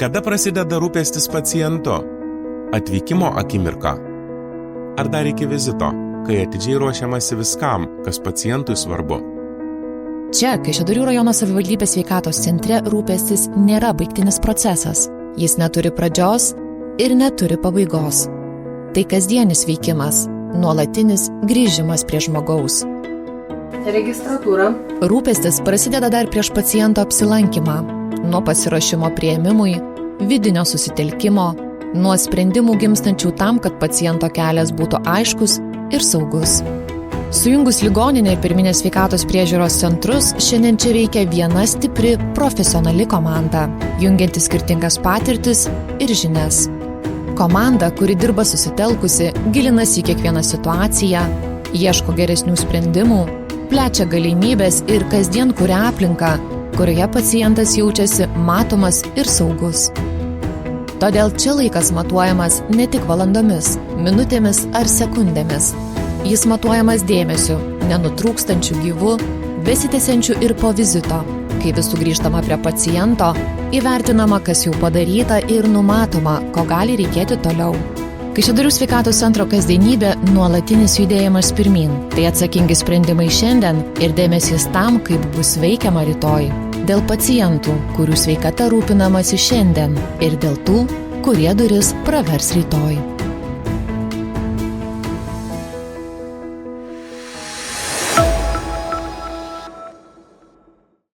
Kada prasideda rūpestis pacientu? Atvykimo akimirka? Ar dar iki vizito, kai atidžiai ruošiamasi viskam, kas pacientui svarbu? Čia, Kaišiadorių rajono savivaldybės sveikatos centre, rūpestis nėra baigtinis procesas. Jis neturi pradžios ir neturi pabaigos. Tai kasdienis veikimas, nuolatinis grįžimas prie žmogaus. Registratūra. Rūpestis prasideda dar prieš paciento apsilankymą, nuo pasiruošimo priėmimui, vidinio susitelkimo, nuo sprendimų gimstančių tam, kad paciento kelias būtų aiškus ir saugus. Sujungus ligoninę ir pirminės sveikatos priežiūros centrus, šiandien čia veikia viena stipri, profesionali komanda, jungianti skirtingas patirtis ir žinias. Komanda, kuri dirba susitelkusi, gilinasi į kiekvieną situaciją, ieško geresnių sprendimų, plečia galimybės ir kasdien kuria aplinką, kurioje pacientas jaučiasi matomas ir saugus. Todėl čia laikas matuojamas ne tik valandomis, minutėmis ar sekundėmis. Jis matuojamas dėmesiu, nenutrūkstančiu gyvu, besitęsiančiu ir po vizito, kai vis sugrįžtama prie paciento, įvertinama, kas jau padaryta ir numatoma, ko gali reikėti toliau. Kaišiadorių sveikatos centro kasdienybė – nuolatinis judėjimas pirmyn. Tai atsakingi sprendimai šiandien ir dėmesys tam, kaip bus veikiama rytoj. Dėl pacientų, kurių sveikata rūpinamasi šiandien ir dėl tų, kurie duris pravers rytoj.